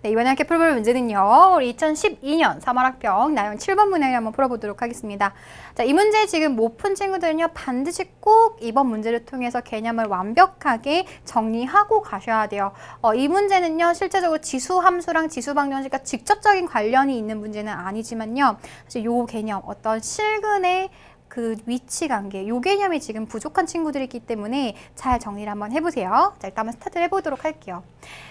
네, 이번에 함께 풀어볼 문제는요. 우리 2012년 3월학평 나형 7번 문항을 한번 풀어보도록 하겠습니다. 자, 이 문제 지금 못 푼 친구들은요. 반드시 꼭 이번 문제를 통해서 개념을 완벽하게 정리하고 가셔야 돼요. 이 문제는요. 실제적으로 지수함수랑 지수방정식과 직접적인 관련이 있는 문제는 아니지만요. 사실 요 개념, 어떤 실근의 그 위치 관계, 요 개념이 지금 부족한 친구들이 있기 때문에 잘 정리를 한번 해보세요. 자, 일단 한번 스타트를 해보도록 할게요.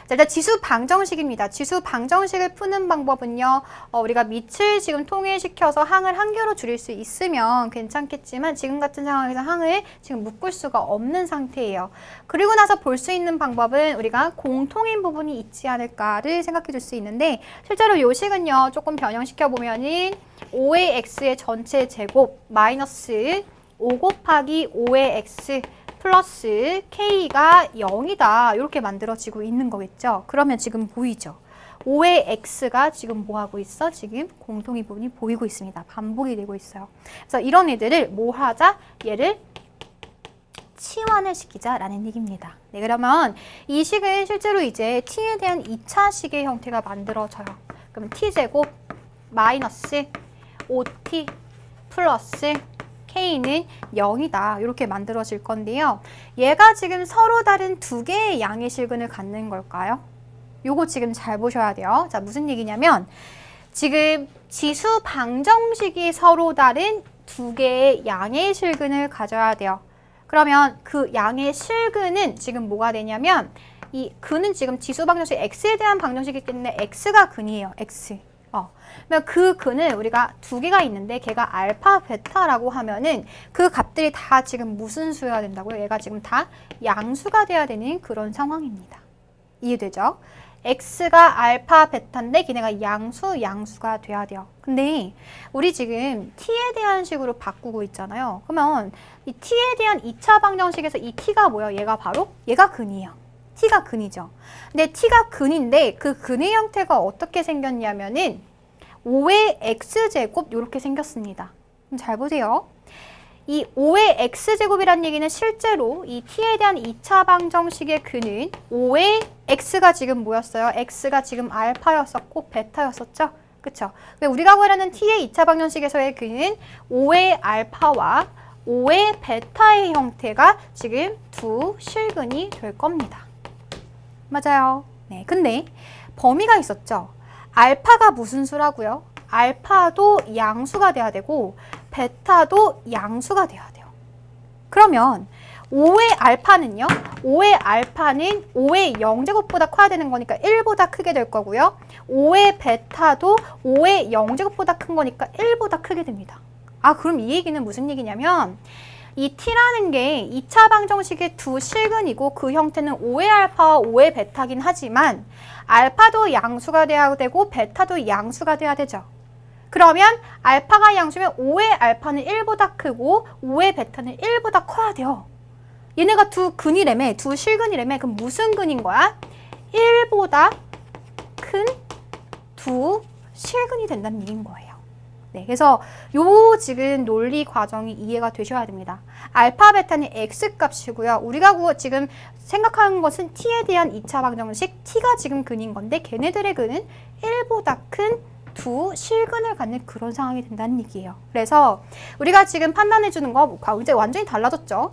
자, 일단 지수 방정식입니다. 지수 방정식을 푸는 방법은요, 우리가 밑을 지금 통일시켜서 항을 한 개로 줄일 수 있으면 괜찮겠지만 지금 같은 상황에서 항을 지금 묶을 수가 없는 상태예요. 그리고 나서 볼 수 있는 방법은 우리가 공통인 부분이 있지 않을까를 생각해 줄 수 있는데, 실제로 요 식은요, 조금 변형시켜 보면은 5의 x의 전체 제곱 마이너스 5 곱하기 5의 x 플러스 k가 0이다. 이렇게 만들어지고 있는 거겠죠. 그러면 지금 보이죠? 5의 x가 지금 뭐하고 있어? 지금 공통인 부분이 보이고 있습니다. 반복이 되고 있어요. 그래서 이런 애들을 뭐 하자? 얘를 치환을 시키자라는 얘기입니다. 네, 그러면 이 식은 실제로 이제 t에 대한 2차 식의 형태가 만들어져요. 그럼 t제곱 마이너스 5t 플러스 k는 0이다. 이렇게 만들어질 건데요. 얘가 지금 서로 다른 두 개의 양의 실근을 갖는 걸까요? 요거 지금 잘 보셔야 돼요. 자, 무슨 얘기냐면 지금 지수 방정식이 서로 다른 두 개의 양의 실근을 가져야 돼요. 그러면 그 양의 실근은 지금 뭐가 되냐면 이 근은 지금 지수 방정식 x에 대한 방정식이기 때문에 x가 근이에요. x. 그러면 그 근을 우리가 두 개가 있는데 걔가 알파, 베타라고 하면은 그 값들이 다 지금 무슨 수여야 된다고요? 얘가 지금 다 양수가 돼야 되는 그런 상황입니다. 이해되죠? x가 알파, 베타인데 걔네가 양수가 돼야 돼요. 근데 우리 지금 t에 대한 식으로 바꾸고 있잖아요. 그러면 이 t에 대한 2차 방정식에서 이 t가 뭐예요? 얘가 근이에요. t가 근이죠. 근데 t가 근인데 그 근의 형태가 어떻게 생겼냐면은 5의 x제곱 이렇게 생겼습니다. 그럼 잘 보세요. 이 5의 x제곱이란 얘기는 실제로 이 t에 대한 2차 방정식의 근은 5의 x가 지금 뭐였어요? x가 지금 알파였었고 베타였었죠? 그쵸? 우리가 구하려는 t의 2차 방정식에서의 근은 5의 알파와 5의 베타의 형태가 지금 두 실근이 될 겁니다. 맞아요. 네, 근데 범위가 있었죠. 알파가 무슨 수라고요? 알파도 양수가 돼야 되고 베타도 양수가 돼야 돼요. 그러면 5의 알파는요? 5의 알파는 5의 0제곱보다 커야 되는 거니까 1보다 크게 될 거고요. 5의 베타도 5의 0제곱보다 큰 거니까 1보다 크게 됩니다. 그럼 이 얘기는 무슨 얘기냐면 이 t라는 게 2차 방정식의 두 실근이고 그 형태는 5의 알파와 5의 베타긴 하지만 알파도 양수가 돼야 되고 베타도 양수가 돼야 되죠. 그러면 알파가 양수면 5의 알파는 1보다 크고 5의 베타는 1보다 커야 돼요. 얘네가 두 근이라며, 두 실근이라며. 그럼 무슨 근인 거야? 1보다 큰 두 실근이 된다는 얘기인 거예요. 네, 그래서 요 지금 논리 과정이 이해가 되셔야 됩니다. 알파, 베타는 x값이고요. 우리가 지금 생각하는 것은 t에 대한 2차 방정식, t가 지금 근인 건데 걔네들의 근은 1보다 큰 두 실근을 갖는 그런 상황이 된다는 얘기예요. 그래서 우리가 지금 판단해 주는 거 이제 완전히 달라졌죠.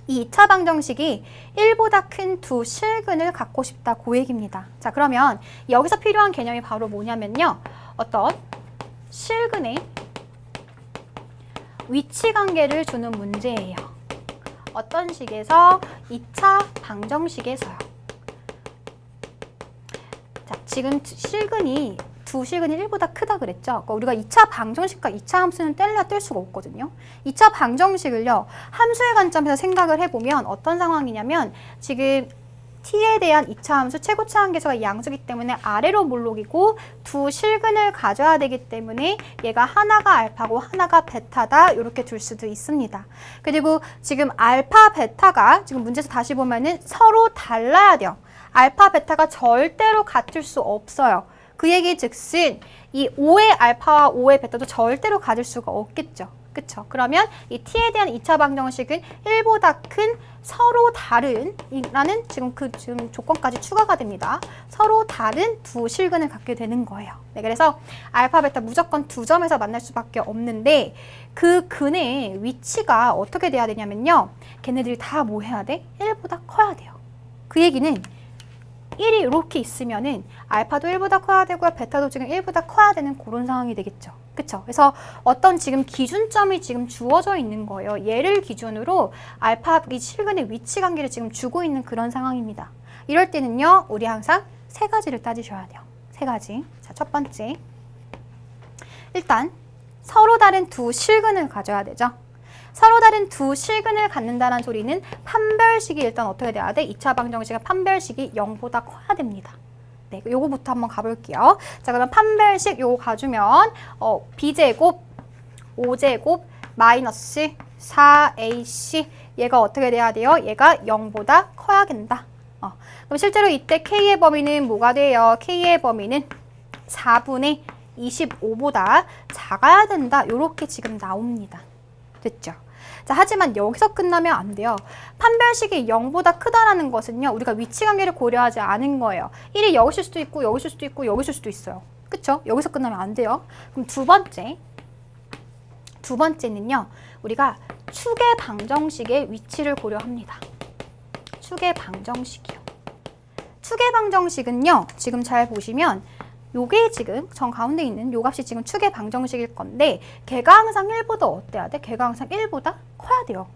이 2차 방정식이 1보다 큰 두 실근을 갖고 싶다, 그 얘기입니다. 자, 그러면 여기서 필요한 개념이 바로 뭐냐면요. 어떤 실근의 위치 관계를 주는 문제예요. 어떤 식에서? 2차 방정식에서요. 자, 지금 두 실근이 1보다 크다 그랬죠? 그러니까 우리가 2차 방정식과 2차 함수는 뗄 수가 없거든요. 2차 방정식을요, 함수의 관점에서 생각을 해보면 어떤 상황이냐면 지금 t에 대한 2차 함수 최고차 한계수가 양수기 때문에 아래로 몰록이고 두 실근을 가져야 되기 때문에 얘가 하나가 알파고 하나가 베타다 이렇게 둘 수도 있습니다. 그리고 지금 알파, 베타가 지금 문제에서 다시 보면은 서로 달라야 돼요. 알파, 베타가 절대로 같을 수 없어요. 그 얘기 즉슨 이 5의 알파와 5의 베타도 절대로 가질 수가 없겠죠. 그쵸? 그러면 이 t에 대한 2차 방정식은 1보다 큰 서로 다른 이라는 지금 조건까지 추가가 됩니다. 서로 다른 두 실근을 갖게 되는 거예요. 네, 그래서 알파, 베타 무조건 두 점에서 만날 수밖에 없는데 그 근의 위치가 어떻게 돼야 되냐면요. 걔네들이 다 뭐 해야 돼? 1보다 커야 돼요. 그 얘기는 1이 이렇게 있으면은 알파도 1보다 커야 되고요. 베타도 지금 1보다 커야 되는 그런 상황이 되겠죠. 그쵸? 그래서 어떤 지금 기준점이 지금 주어져 있는 거예요. 얘를 기준으로 알파 이 실근의 위치 관계를 지금 주고 있는 그런 상황입니다. 이럴 때는요, 우리 항상 세 가지를 따지셔야 돼요. 세 가지. 자, 첫 번째. 일단 서로 다른 두 실근을 가져야 되죠. 서로 다른 두 실근을 갖는다는 소리는 판별식이 일단 어떻게 돼야 돼? 2차 방정식의 판별식이 0보다 커야 됩니다. 네, 요거부터 한번 가볼게요. 자, 그러면 판별식 요거 가주면 b제곱 5제곱 마이너스 4ac 얘가 어떻게 돼야 돼요? 얘가 0보다 커야 된다. 그럼 실제로 이때 k의 범위는 뭐가 돼요? k의 범위는 4분의 25보다 작아야 된다. 요렇게 지금 나옵니다. 됐죠? 자, 하지만 여기서 끝나면 안 돼요. 판별식이 0보다 크다라는 것은요, 우리가 위치 관계를 고려하지 않은 거예요. 1이 여기 있을 수도 있고, 여기 있을 수도 있고, 여기 있을 수도 있어요. 그쵸? 여기서 끝나면 안 돼요. 그럼 두 번째는요, 우리가 축의 방정식의 위치를 고려합니다. 축의 방정식이요. 축의 방정식은요, 지금 잘 보시면 요게 지금 정 가운데 있는 요 값이 지금 축의 방정식일 건데 걔가 항상 1보다 어때야 돼? 걔가 항상 1보다 커야 돼요.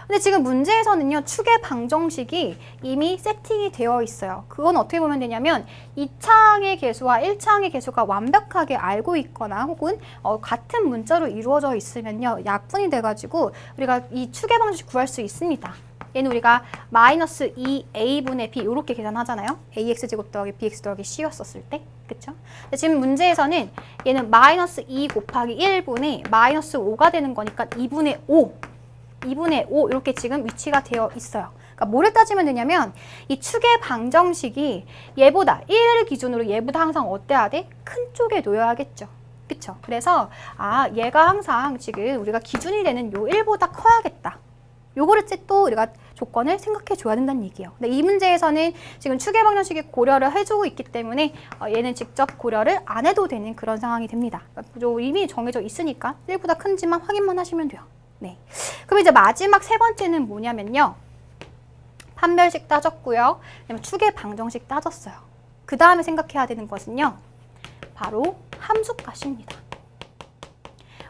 근데 지금 문제에서는요, 축의 방정식이 이미 세팅이 되어 있어요. 그건 어떻게 보면 되냐면 2차항의 개수와 1차항의 개수가 완벽하게 알고 있거나 혹은 같은 문자로 이루어져 있으면요, 약분이 돼가지고 우리가 이 축의 방정식 구할 수 있습니다. 얘는 우리가 마이너스 2a분의 b 이렇게 계산하잖아요. ax제곱 더하기 bx 더하기 c였었을 때. 그쵸? 근데 지금 문제에서는 얘는 마이너스 2 곱하기 1분의 마이너스 5가 되는 거니까 2분의 5 이렇게 지금 위치가 되어 있어요. 그러니까 뭐를 따지면 되냐면 이 축의 방정식이 얘보다 1을 기준으로 얘보다 항상 어때야 돼? 큰 쪽에 놓여야겠죠. 그쵸? 그래서 얘가 항상 지금 우리가 기준이 되는 요 1보다 커야겠다. 요거를 또 우리가 조건을 생각해 줘야 된다는 얘기예요. 근데 이 문제에서는 지금 축의 방정식이 고려를 해주고 있기 때문에 얘는 직접 고려를 안 해도 되는 그런 상황이 됩니다. 그러니까 이미 정해져 있으니까 1보다 큰지만 확인만 하시면 돼요. 네. 그럼 이제 마지막 세 번째는 뭐냐면요. 판별식 따졌고요. 그다음에 축의 방정식 따졌어요. 그 다음에 생각해야 되는 것은요. 바로 함수값입니다.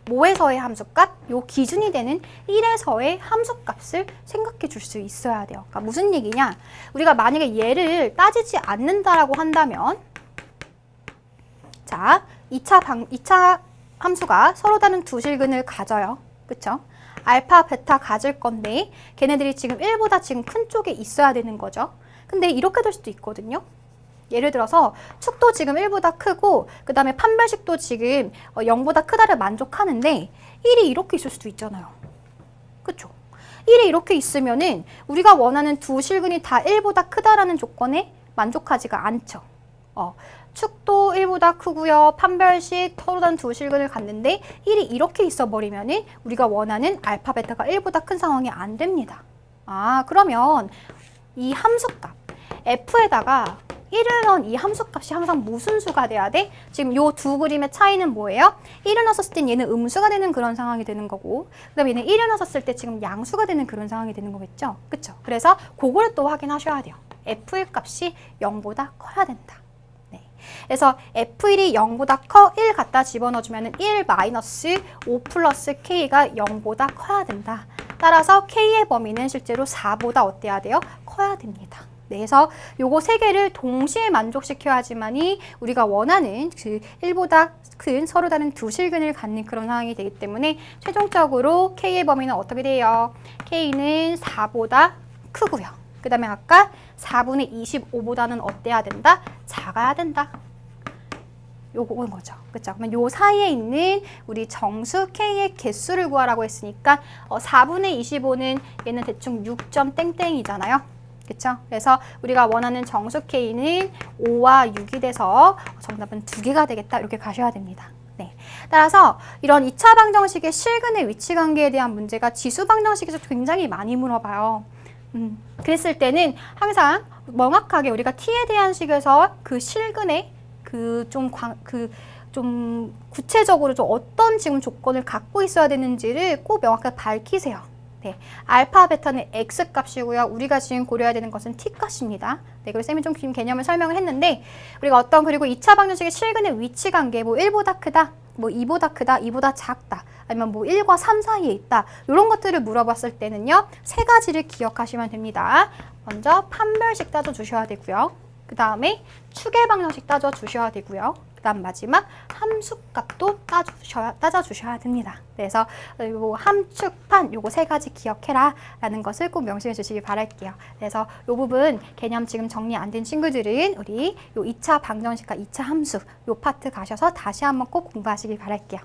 뭐에서의 함수값? 요 기준이 되는 1에서의 함수값을 생각해 줄 수 있어야 돼요. 그러니까 무슨 얘기냐? 우리가 만약에 얘를 따지지 않는다라고 한다면 자, 2차 함수가 서로 다른 두 실근을 가져요. 그쵸? 알파, 베타 가질 건데 걔네들이 지금 1보다 지금 큰 쪽에 있어야 되는 거죠. 근데 이렇게 될 수도 있거든요. 예를 들어서 축도 지금 1보다 크고 그 다음에 판별식도 지금 0보다 크다를 만족하는데 1이 이렇게 있을 수도 있잖아요. 그쵸? 1이 이렇게 있으면은 우리가 원하는 두 실근이 다 1보다 크다라는 조건에 만족하지가 않죠. 축도 1보다 크고요. 판별식 서로 다른 두 실근을 갖는데 1이 이렇게 있어버리면은 우리가 원하는 알파, 베타가 1보다 큰 상황이 안 됩니다. 그러면 이 함수값 f에다가 1을 넣은 이 함수값이 항상 무슨 수가 돼야 돼? 지금 요 두 그림의 차이는 뭐예요? 1을 넣었을 땐 얘는 음수가 되는 그런 상황이 되는 거고 그 다음에 얘는 1을 넣었을 때 지금 양수가 되는 그런 상황이 되는 거겠죠? 그쵸? 그래서 그걸 또 확인하셔야 돼요. f의 값이 0보다 커야 된다. 네. 그래서 f1이 0보다 커 1 갖다 집어넣어주면 1 마이너스 5 플러스 k가 0보다 커야 된다. 따라서 k의 범위는 실제로 4보다 어때야 돼요? 커야 됩니다. 네, 그래서 요거 세 개를 동시에 만족시켜야지만이 우리가 원하는 그 1보다 큰 서로 다른 두 실근을 갖는 그런 상황이 되기 때문에 최종적으로 K의 범위는 어떻게 돼요? K는 4보다 크고요. 그 다음에 아까 4분의 25보다는 어때야 된다? 작아야 된다. 요거인 거죠. 그쵸? 그러면 요 사이에 있는 우리 정수 K의 개수를 구하라고 했으니까 4분의 25는 얘는 대충 6점 땡땡이잖아요. 그쵸? 그래서 우리가 원하는 정수 K는 5와 6이 돼서 정답은 2개가 되겠다. 이렇게 가셔야 됩니다. 네. 따라서 이런 2차 방정식의 실근의 위치 관계에 대한 문제가 지수 방정식에서 굉장히 많이 물어봐요. 그랬을 때는 항상 명확하게 우리가 t에 대한 식에서 그 실근의 좀 구체적으로 좀 어떤 지금 조건을 갖고 있어야 되는지를 꼭 명확하게 밝히세요. 네, 알파, 베타는 x 값이고요. 우리가 지금 고려해야 되는 것은 t 값입니다. 네, 그리고 쌤이 좀 긴 개념을 설명을 했는데 우리가 그리고 2차 방정식의 실근의 위치 관계, 뭐 1보다 크다, 뭐 2보다 크다, 2보다 작다, 아니면 뭐 1과 3 사이에 있다. 이런 것들을 물어봤을 때는요. 세 가지를 기억하시면 됩니다. 먼저 판별식 따져주셔야 되고요. 그 다음에 추계 방정식 따져주셔야 되고요. 그 다음 마지막 함수값도 따져주셔야 됩니다. 그래서 요 함축판 요거 세 가지 기억해라 라는 것을 꼭 명심해 주시기 바랄게요. 그래서 요 부분 개념 지금 정리 안 된 친구들은 우리 요 2차 방정식과 2차 함수 요 파트 가셔서 다시 한번 꼭 공부하시길 바랄게요.